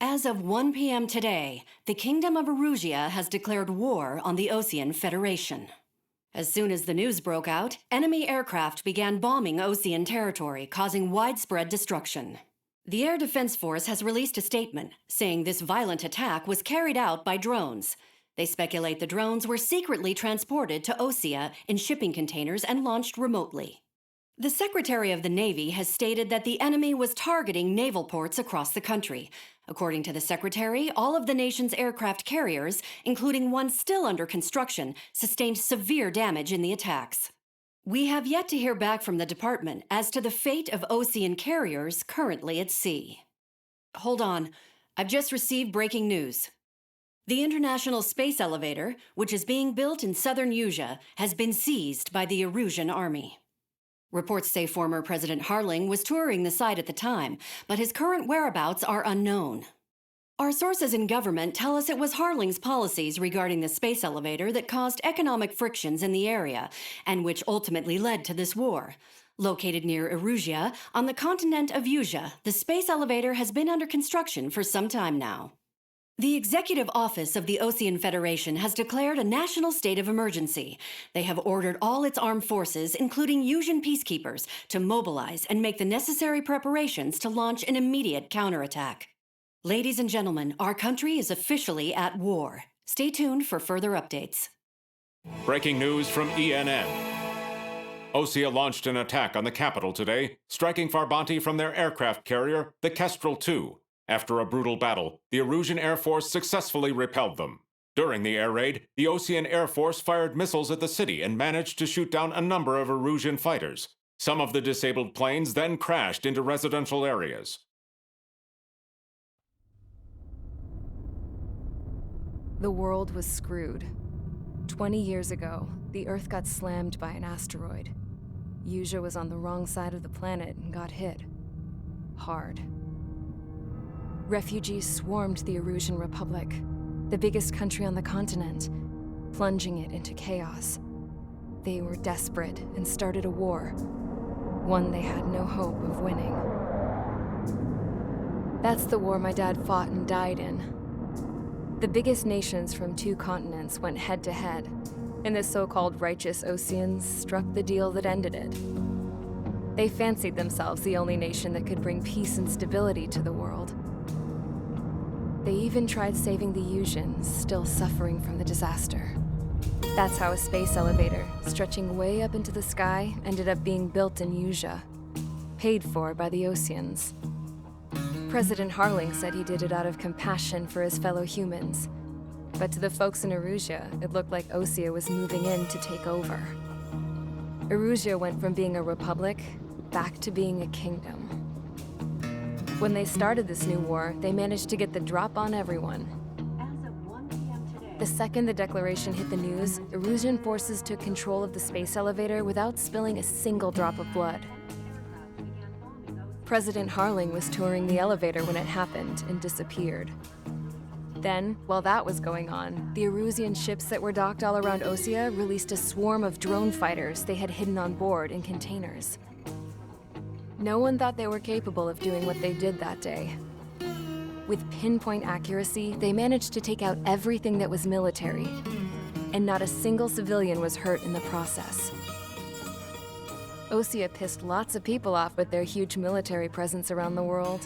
As of 1 p.m. today, the Kingdom of Erusia has declared war on the Osean Federation. As soon as the news broke out, enemy aircraft began bombing Osean territory, causing widespread destruction. The Air Defense Force has released a statement saying this violent attack was carried out by drones. They speculate the drones were secretly transported to Osea in shipping containers and launched remotely. The Secretary of the Navy has stated that the enemy was targeting naval ports across the country. According to the Secretary, all of the nation's aircraft carriers, including one still under construction, sustained severe damage in the attacks. We have yet to hear back from the department as to the fate of Osean carriers currently at sea. Hold on, I've just received breaking news. The International Space Elevator, which is being built in southern Usea, has been seized by the Erusian Army. Reports say former President Harling was touring the site at the time, but his current whereabouts are unknown. Our sources in government tell us it was Harling's policies regarding the space elevator that caused economic frictions in the area, and which ultimately led to this war. Located near Erusia, on the continent of Usea, the space elevator has been under construction for some time now. The Executive Office of the Osean Federation has declared a national state of emergency. They have ordered all its armed forces, including Usian peacekeepers, to mobilize and make the necessary preparations to launch an immediate counterattack. Ladies and gentlemen, our country is officially at war. Stay tuned for further updates. Breaking news from ENN. Osea launched an attack on the capital today, striking Farbanti from their aircraft carrier, the Kestrel II. After a brutal battle, the Erusian Air Force successfully repelled them. During the air raid, the Osean Air Force fired missiles at the city and managed to shoot down a number of Erusian fighters. Some of the disabled planes then crashed into residential areas. The world was screwed. 20 years ago, the Earth got slammed by an asteroid. Usea was on the wrong side of the planet and got hit. Hard. Refugees swarmed the Erusian Republic, the biggest country on the continent, plunging it into chaos. They were desperate and started a war, one they had no hope of winning. That's the war my dad fought and died in. The biggest nations from 2 continents went head-to-head, and the so-called righteous Oseans struck the deal that ended it. They fancied themselves the only nation that could bring peace and stability to the world. They even tried saving the Usians, still suffering from the disaster. That's how a space elevator, stretching way up into the sky, ended up being built in Usea, paid for by the Oseans. President Harling said he did it out of compassion for his fellow humans. But to the folks in Erusia, it looked like Osea was moving in to take over. Erusia went from being a republic back to being a kingdom. When they started this new war, they managed to get the drop on everyone. As of 1 p.m. today, The second the declaration hit the news, Erusian forces took control of the space elevator without spilling a single drop of blood. President Harling was touring the elevator when it happened and disappeared. Then, while that was going on, the Erusian ships that were docked all around Osea released a swarm of drone fighters they had hidden on board in containers. No one thought they were capable of doing what they did that day. With pinpoint accuracy, they managed to take out everything that was military, and not a single civilian was hurt in the process. Osea pissed lots of people off with their huge military presence around the world.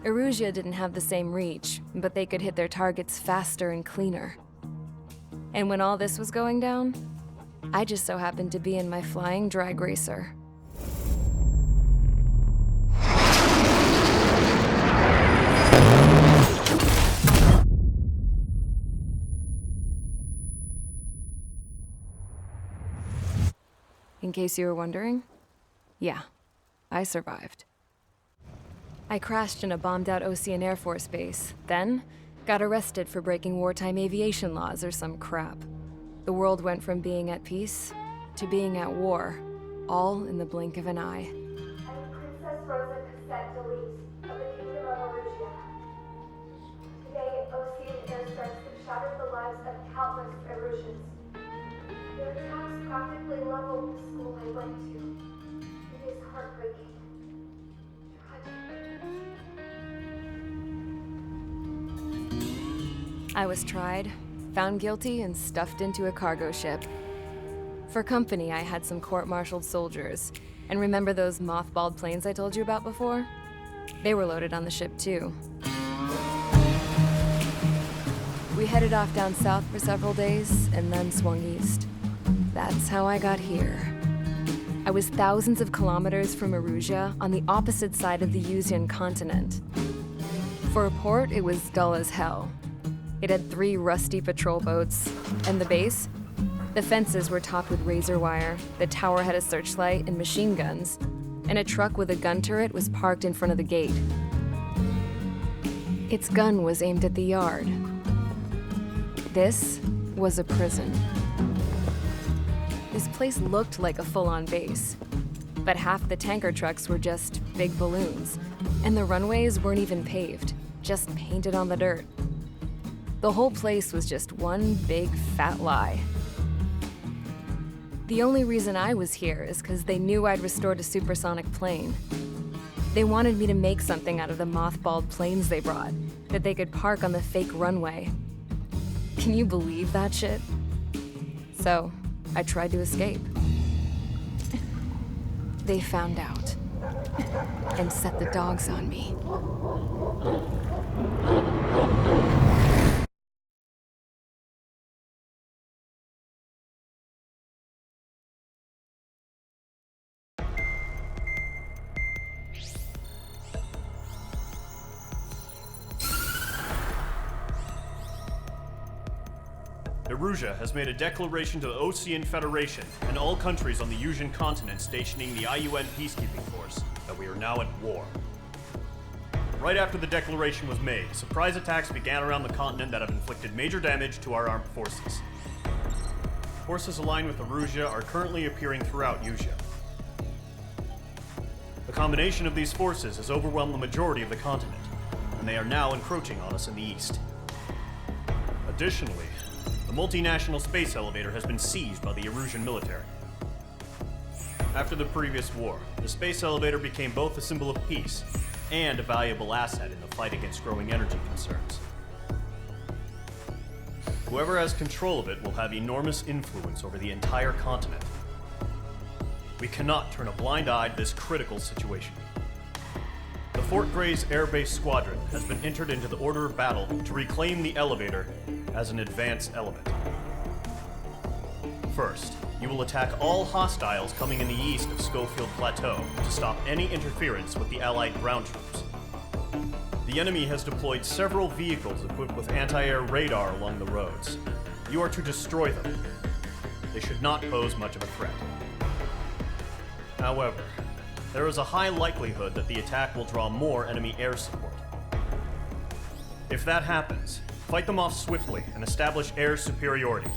Erusia didn't have the same reach, but they could hit their targets faster and cleaner. And when all this was going down, I just so happened to be in my flying drag racer. In case you were wondering, yeah, I survived. I crashed in a bombed-out Osean Air Force base, then got arrested for breaking wartime aviation laws or some crap. The world went from being at peace to being at war, all in the blink of an eye. I'm Princess Rosa Cassette Delete of the Kingdom of Erusia. Today, Osean airstrikes have shattered the lives of countless Erusians. Their attacks practically leveled the school I went to. It is heartbreaking. Tragic. I was tried, found guilty, and stuffed into a cargo ship. For company, I had some court-martialed soldiers. And remember those mothballed planes I told you about before? They were loaded on the ship too. We headed off down south for several days, and then swung east. That's how I got here. I was thousands of kilometers from Erusia, on the opposite side of the Yuzian continent. For a port, it was dull as hell. It had 3 rusty patrol boats, and the base? The fences were topped with razor wire, the tower had a searchlight and machine guns, and a truck with a gun turret was parked in front of the gate. Its gun was aimed at the yard. This was a prison. This place looked like a full-on base, but half the tanker trucks were just big balloons, and the runways weren't even paved, just painted on the dirt. The whole place was just one big fat lie. The only reason I was here is because they knew I'd restored a supersonic plane. They wanted me to make something out of the mothballed planes they brought, that they could park on the fake runway. Can you believe that shit? So, I tried to escape. They found out, and set the dogs on me. Erusia has made a declaration to the Ocean Federation and all countries on the Yuzian continent stationing the IUN peacekeeping force that we are now at war. Right after the declaration was made, surprise attacks began around the continent that have inflicted major damage to our armed forces. Forces aligned with Erusia are currently appearing throughout Yusia. The combination of these forces has overwhelmed the majority of the continent, and they are now encroaching on us in the east. Additionally, the multinational space elevator has been seized by the Erusian military. After the previous war, the space elevator became both a symbol of peace and a valuable asset in the fight against growing energy concerns. Whoever has control of it will have enormous influence over the entire continent. We cannot turn a blind eye to this critical situation. The Fort Gray's Air Base Squadron has been entered into the order of battle to reclaim the elevator as an advance element. First, you will attack all hostiles coming in the east of Schofield Plateau to stop any interference with the Allied ground troops. The enemy has deployed several vehicles equipped with anti-air radar along the roads. You are to destroy them. They should not pose much of a threat. However, there is a high likelihood that the attack will draw more enemy air support. If that happens, fight them off swiftly and establish air superiority.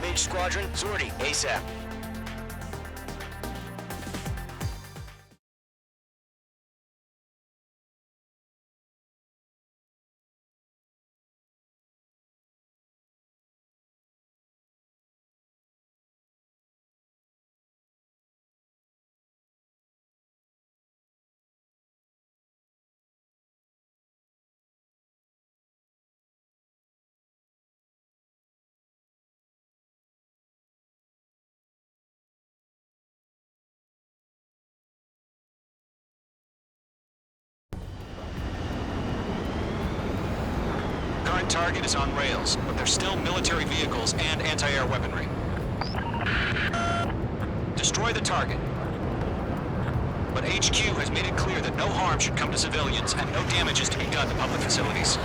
Mage Squadron, sortie, ASAP. Current target is on rails, but there's still military vehicles and anti-air weaponry. Destroy the target. But HQ has made it clear that no harm should come to civilians and no damage is to be done to public facilities.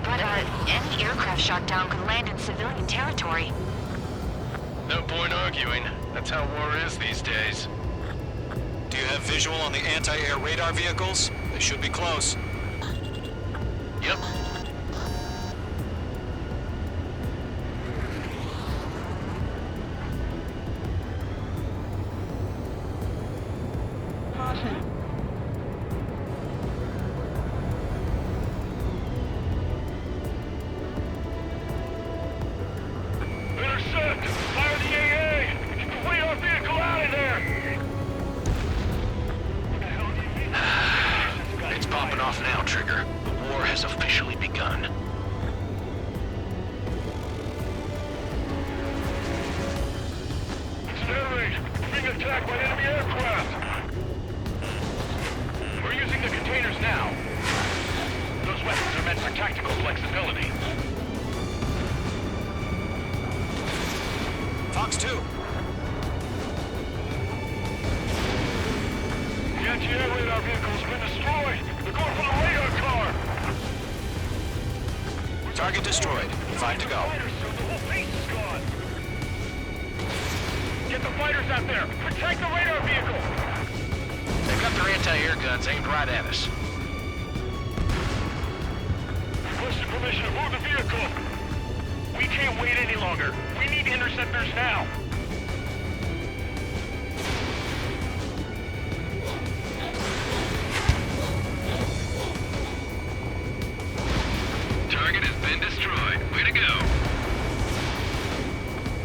But, any aircraft shot down could land in civilian territory. No point arguing. That's how war is these days. Do you have visual on the anti-air radar vehicles? They should be close. Yep. Intercept! Fire the AA! Get the radar vehicle out of there! It's popping off now, Trigger. The war has officially begun. Incinerate! We're being attacked by enemy aircraft! We're using the containers now. Those weapons are meant for tactical flexibility. Fox 2. The anti-air radar vehicle's been destroyed! They're going for the radar car! Target destroyed. 5 to go. Fighters, sir, the whole base is gone! Get the fighters out there! Protect the radar vehicle! They've got their anti-air guns aimed right at us. Requested permission to move the vehicle! We can't wait any longer. We need interceptors now. Target has been destroyed. Way to go.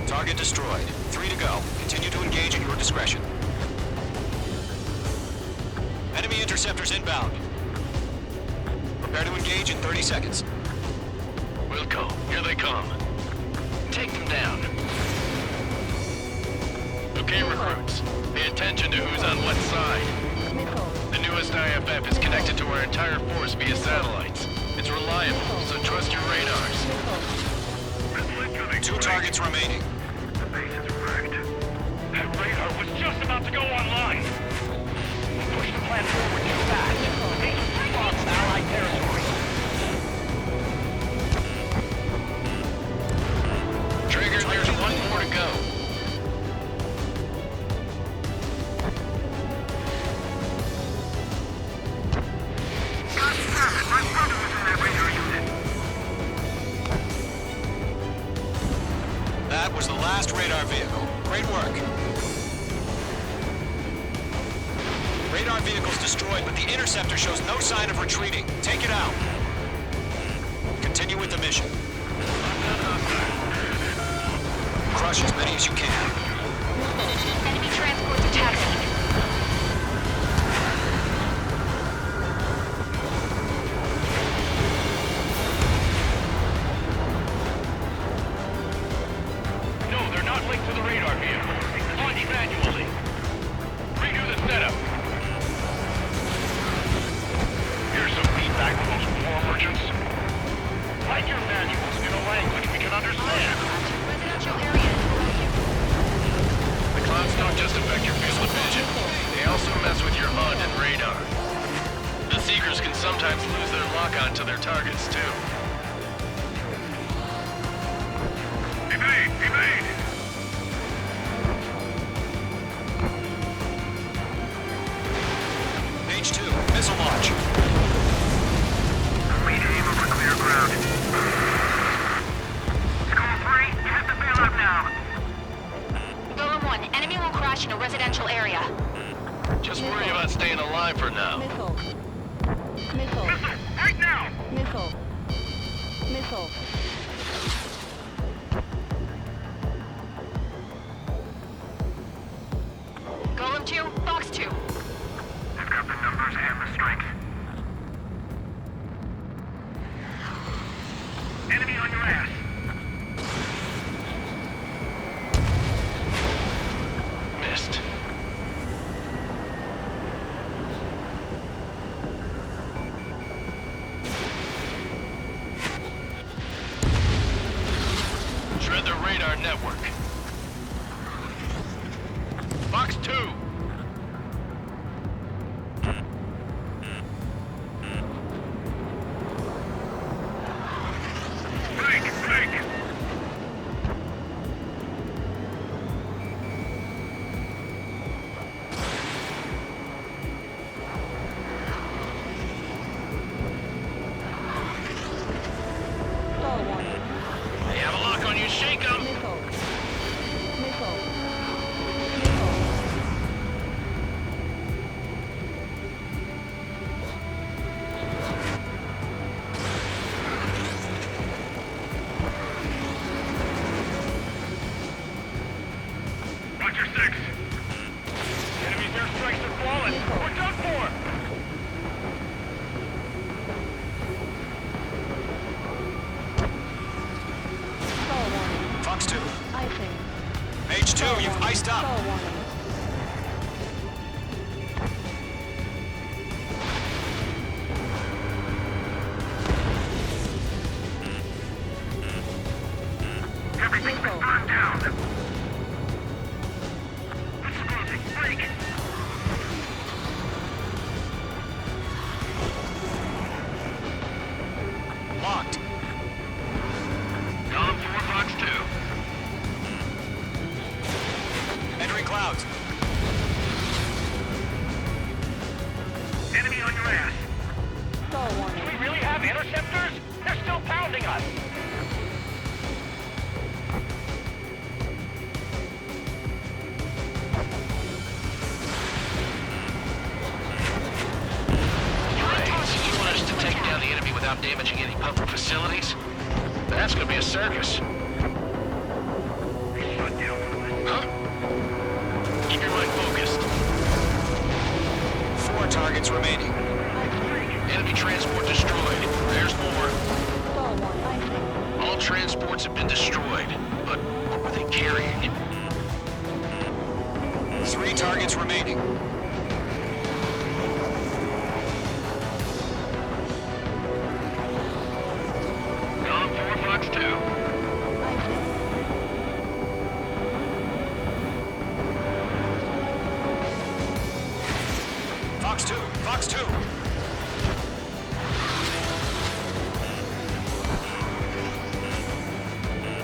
Target destroyed. 3 to go. Continue to engage at your discretion. Enemy interceptors inbound. Prepare to engage in 30 seconds. Wilco, here they come. Take them down. Okay, recruits. Pay attention to who's on what side. The newest IFF is connected to our entire force via satellites. It's reliable, so trust your radars. 2 targets remaining. The base is wrecked. That radar was just about to go online. Push the plan forward too fast. The base is too far from Allied territory. Trigger, there's one more to go. That was the last radar vehicle. Great work. Radar vehicle's destroyed, but the interceptor shows no sign of retreating. Take it out. Continue with the mission. Crush as many as you can. Enemy transports attacking. No, they're not linked to the radar vehicle. Launch manually. Redo the setup. Here's some feedback from those war merchants. Write your manuals in a language we can understand. Residential area. The clouds don't just affect your field of vision. They also mess with your HUD and radar. The Seekers can sometimes lose their lock-on to their targets, too. Evade! Evade! Page 2, missile launch. Awaiting over clear ground. School 3, you have to bail out now. Golem 1, enemy will crash in a residential area. Just worry about staying alive for now. Missile. Missile. Missile, right now! Missile. Missile. Golem 2, Fox 2. I've got the numbers and the strength. Enemy on your ass. Missed. Shred the radar network. Fox 2! Stall warning. They have a lock on you, shake 'em! Missile. Missile. Missile. Roger 6. Enemy's airstrikes are falling. We're done for! Stall warning. Fox 2. Icing. Mage 2, Stall you've warning. iced up. Stall warning. Everything's been Missile. burned down. It's closing. Break. Locked. Column 4, Fox 2. Entering clouds. Enemy on your ass. Stall Do warning. we really have interceptors? They're still pounding us. You want us to take down the enemy without damaging any public facilities? That's gonna be a circus. Shut down. Huh? Keep your mind focused. 4 targets remaining. Enemy transport destroyed. There's more. Stall warning. Icing. All transports have been destroyed. But what were they carrying? 3 targets remaining. Column 4, Fox 2. Icing. Fox 2. Fox 2.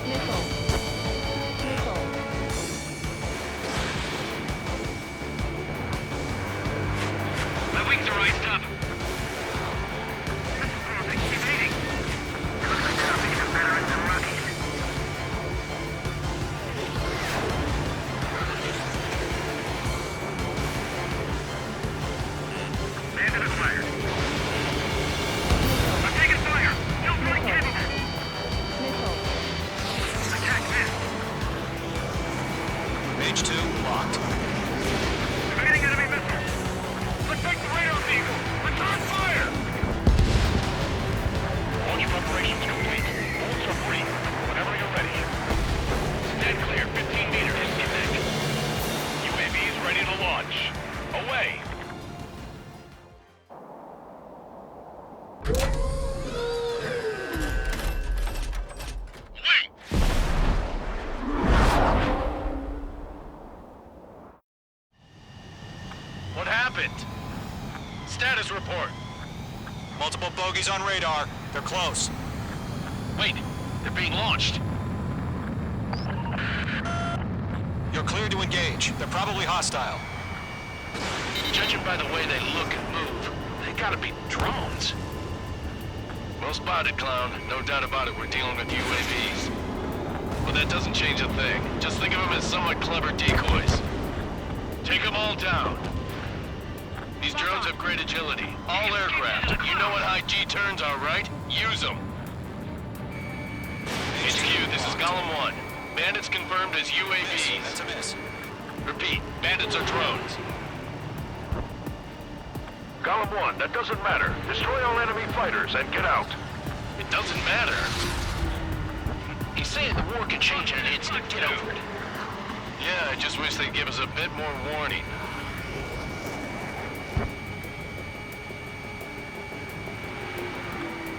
Missile. Missile. My wings are iced up. Bandit acquired. I'm taking fire. Still throwing cannons. Missile. Attack missed. Mage 2 locked. Evading enemy missiles. Let's take the radar vehicle. Return fire. Launch preparations complete. Bolts are free. Whenever you're ready. Stand clear. 15 meters. Disconnect. UAVs ready to launch. Away. What happened? Status report. Multiple bogies on radar. They're close. Wait, they're being launched. You're cleared to engage. They're probably hostile. Judging by the way they look and move, they gotta be drones. Well spotted, clown. No doubt about it, we're dealing with UAVs. But that doesn't change a thing. Just think of them as somewhat clever decoys. Take them all down. These drones have great agility. All aircraft. You know what high G turns are, right? Use them. HQ, this is Column 1. Bandits confirmed as UAVs. That's a miss. Repeat, bandits are drones. Column 1, that doesn't matter. Destroy all enemy fighters and get out. It doesn't matter. He's saying the war can change in an instant. Get over it. Yeah, I just wish they'd give us a bit more warning.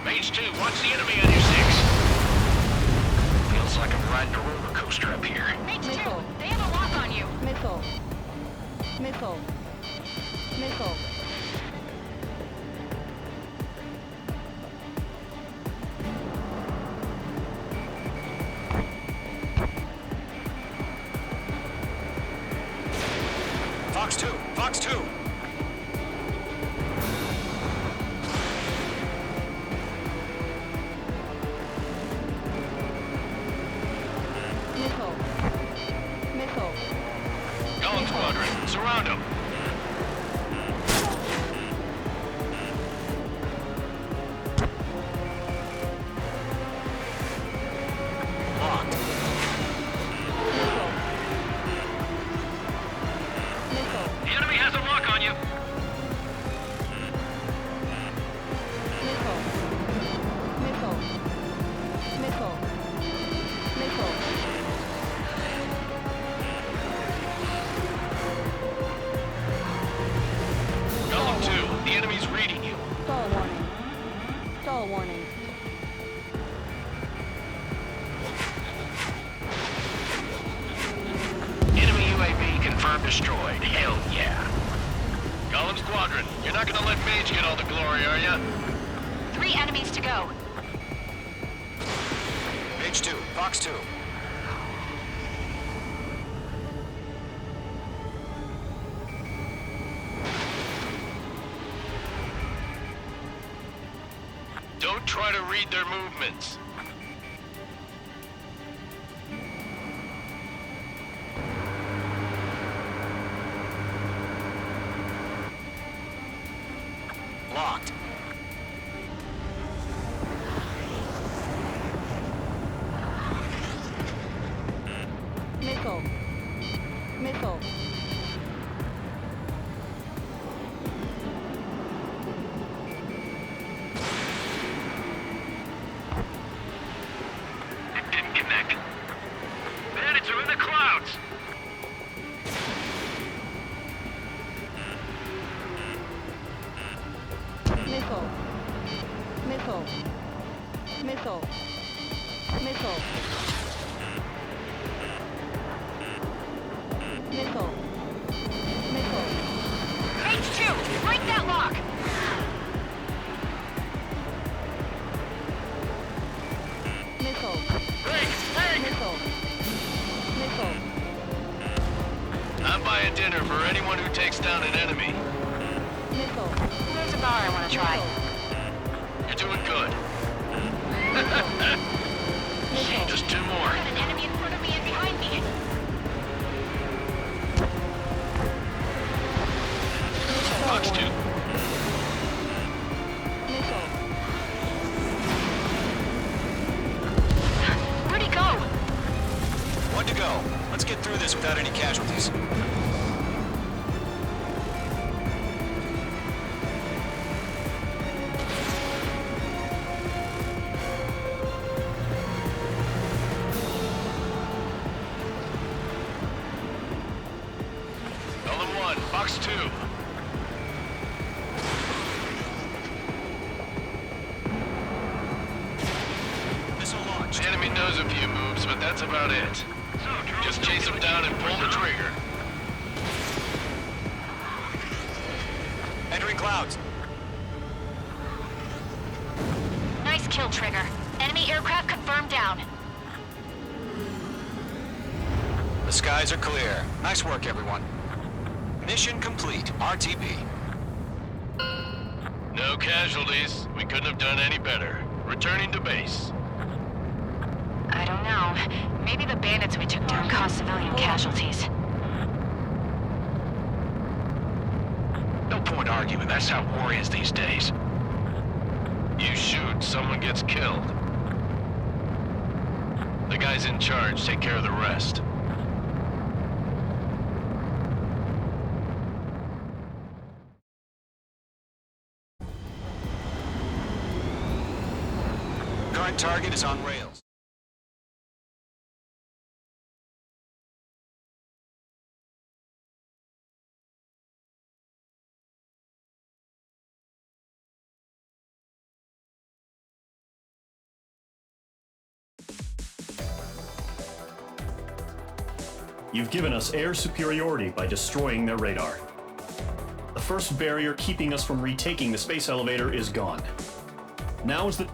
Mage 2, watch the enemy on your 6. Feels like I'm riding a roller coaster up here. Mage 2, they have a lock on you. Missile. Fox 2. Missile. Missile. Golem Squadron, surround them. Locked. Missile. Missile. The enemy has a lock on you. Missile. Missile. Missile. Missile. Golem 2, the enemy's reading you. Stall warning. Stall warning. Enemy UAV confirmed destroyed. Hell yeah. Golem Squadron, you're not gonna let Mage get all the glory, are ya? 3 enemies to go. Page 2. Fox 2. Don't try to read their movements. Locked. Missile. Missile. It didn't connect. Bandits are in the clouds. Missile. Missile. Missile. Missile. Missile. Missile. H2, break that lock. Missile. Break! Break! Missile. Missile. I'm buying dinner for anyone who takes down an enemy. Missile. There's a bar I want to try. You're doing good. Missile. Just 2 more. Got an enemy in front of me and behind me. Fox 2. Missile. Where'd he go? 1 to go. Let's get through this without any casualties. Golem 1, Fox 2. Missile launched. The enemy knows a few moves, but that's about it. Just chase them down and pull the trigger. Entering clouds. Nice kill, Trigger. Enemy aircraft confirmed down. The skies are clear. Nice work, everyone. Mission complete. RTB. No casualties. We couldn't have done any better. Returning to base. I don't know. Maybe the bandits we took down caused civilian casualties. No point arguing. That's how war is these days. You shoot, someone gets killed. The guys in charge take care of the rest. Current target is on rails. You've given us air superiority by destroying their radar. The first barrier keeping us from retaking the space elevator is gone. Now is the